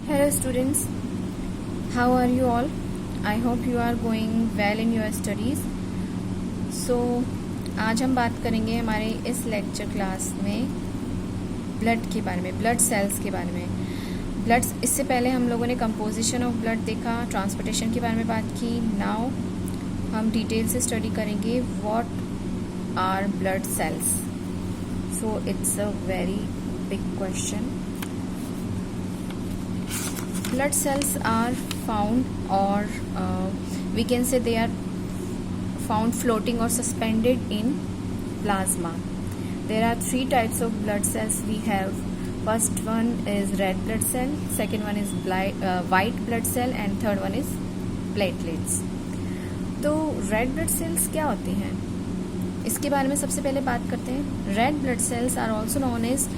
Hello students, how are you all? I hope you are going well in your studies. So आज हम बात करेंगे हमारे इस लेक्चर क्लास में ब्लड के बारे में, ब्लड सेल्स के बारे में। ब्लड, इससे पहले हम लोगों ने कंपोजिशन ऑफ ब्लड देखा, ट्रांसपोर्टेशन के बारे में बात की। नाउ हम डिटेल से स्टडी करेंगे what are blood cells. So it's a very big question. Blood cells are found, or we can say they are found floating or suspended in plasma. There are three types of blood cells we have. First one is red blood cell, second one is white blood cell, and third one is platelets. तो red blood cells क्या होती हैं, इसके बारे में सबसे पहले बात करते हैं। Red blood cells are also known as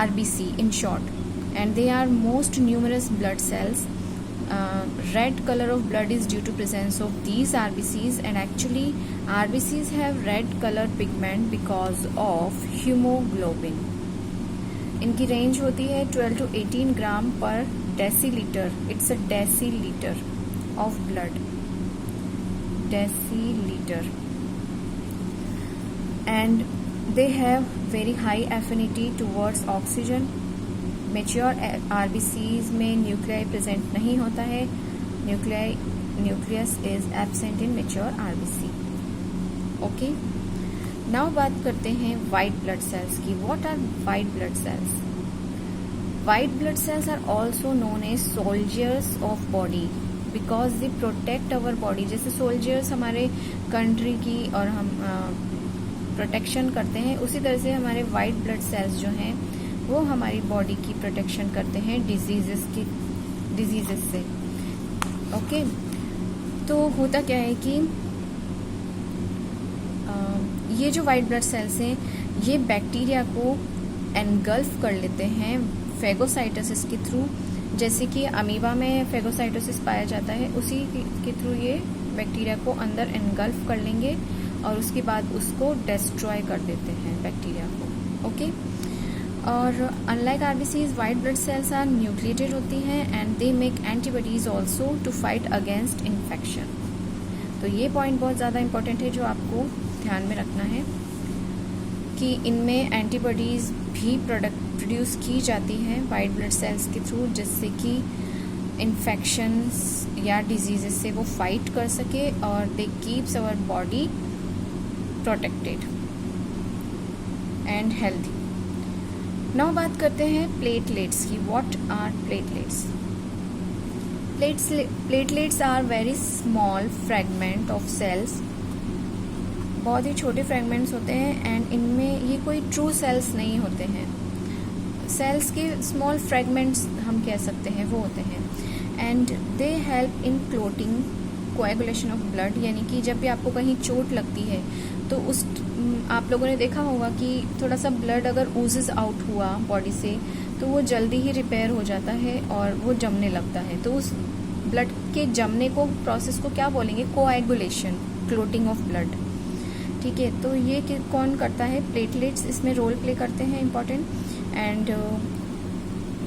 RBC in short, and they are most numerous blood cells. Red color of blood is due to presence of these RBCs, and actually RBCs have red color pigment because of hemoglobin. इनकी range होती है 12 to 18 ग्राम पर decilitre. It's a deciliter of blood. Deciliter. And they have very high affinity towards oxygen. Mature RBCs में nuclei present नहीं होता है. Nucleus is absent in mature RBC. Okay, now बात करते हैं वाइट ब्लड सेल्स की. What are white blood cells? White blood cells are also known as soldiers of body because they protect our body. जैसे soldiers हमारे country की और हम protection करते हैं, उसी तरह से हमारे वाइट ब्लड सेल्स जो हैं वो हमारी बॉडी की प्रोटेक्शन करते हैं डिजीजेस से. ओके, तो होता क्या है कि ये जो वाइट ब्लड सेल्स हैं ये बैक्टीरिया को एनगल्फ कर लेते हैं फेगोसाइटोसिस के थ्रू. जैसे कि अमीबा में फेगोसाइटोसिस पाया जाता है, उसी के थ्रू ये बैक्टीरिया को अंदर एनगल्फ कर लेंगे और उसके बाद उसको डिस्ट्रॉय कर देते हैं बैक्टीरिया को. ओके, और unlike RBCs white blood cells are nucleated होती हैं and they make antibodies also to fight against infection. तो ये पॉइंट बहुत ज़्यादा इंपॉर्टेंट है जो आपको ध्यान में रखना है कि इनमें एंटीबॉडीज़ भी प्रोड्यूस की जाती हैं वाइट ब्लड सेल्स के थ्रू, जिससे कि इन्फेक्शंस या डिजीजेस से वो फाइट कर सके और they keeps our body protected and healthy. Now बात करते हैं प्लेटलेट्स की. What are platelets? Platelets are very small fragment of cells. बहुत ही छोटे फ्रैगमेंट्स होते हैं एंड इनमें ये कोई ट्रू सेल्स नहीं होते हैं. सेल्स के स्मॉल फ्रैगमेंट्स हम कह सकते हैं वो होते हैं and they help in clotting, coagulation of blood. यानी कि जब भी आपको कहीं चोट लगती है तो उस आप लोगों ने देखा होगा कि थोड़ा सा ब्लड अगर ऊजेस आउट हुआ बॉडी से तो वो जल्दी ही रिपेयर हो जाता है और वो जमने लगता है. तो उस ब्लड के जमने को प्रोसेस को क्या बोलेंगे? Coagulation, clotting of blood. ठीक है, तो ये कौन करता है? प्लेटलेट्स इसमें रोल प्ले करते हैं important. And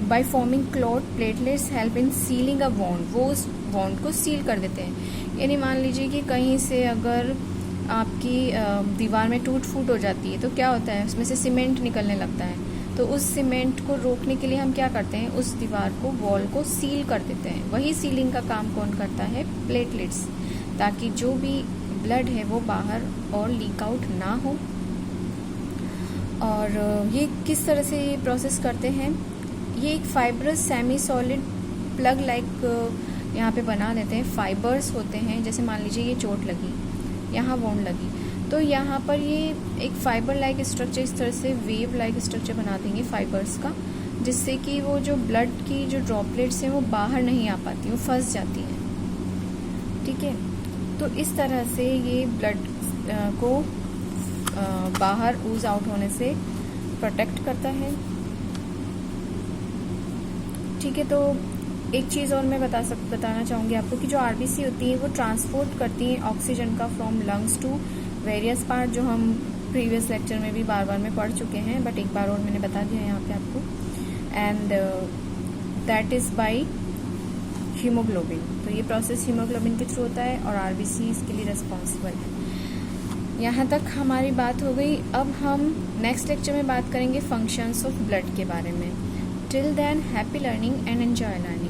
by forming clot platelets help in sealing a wound. वो उस वॉन्ड को सील कर देते हैं. यानी मान लीजिए कि कहीं से अगर आपकी दीवार में टूट फूट हो जाती है तो क्या होता है, उसमें से सीमेंट निकलने लगता है. तो उस सीमेंट को रोकने के लिए हम क्या करते हैं? उस दीवार को, वॉल को सील कर देते हैं. वही सीलिंग का काम कौन करता है? प्लेटलेट्स, ताकि जो भी ब्लड है वो बाहर और लीक आउट ना हो. और ये किस तरह से ये प्रोसेस करते हैं? ये एक fibrous semi solid plug like यहाँ पे बना देते हैं. फाइबर्स होते हैं, जैसे मान लीजिए ये चोट लगी, यहाँ वोंड लगी, तो यहाँ पर ये एक फाइबर लाइक स्ट्रक्चर, इस तरह से वेव लाइक स्ट्रक्चर बना देंगे फाइबर्स का, जिससे कि वो जो ब्लड की जो ड्रॉपलेट्स हैं वो बाहर नहीं आ पाती, वो फंस जाती हैं. ठीक है, तो इस तरह से ये ब्लड को बाहर ऊज आउट होने से प्रोटेक्ट करता है. ठीक है, तो एक चीज़ और मैं बताना चाहूँगी आपको कि जो आरबीसी होती है वो ट्रांसपोर्ट करती है ऑक्सीजन का from lungs to various part, जो हम प्रीवियस लेक्चर में भी बार बार में पढ़ चुके हैं, बट एक बार और मैंने बता दिया यहाँ पे आपको. And that is by haemoglobin. तो ये प्रोसेस हीमोग्लोबिन के थ्रू होता है और आरबीसी इसके लिए रिस्पॉन्सिबल है। यहाँ तक हमारी बात हो गई। अब हम नेक्स्ट लेक्चर में बात करेंगे फंक्शंस ऑफ ब्लड के बारे में। Till than happy learning and enjoy learning.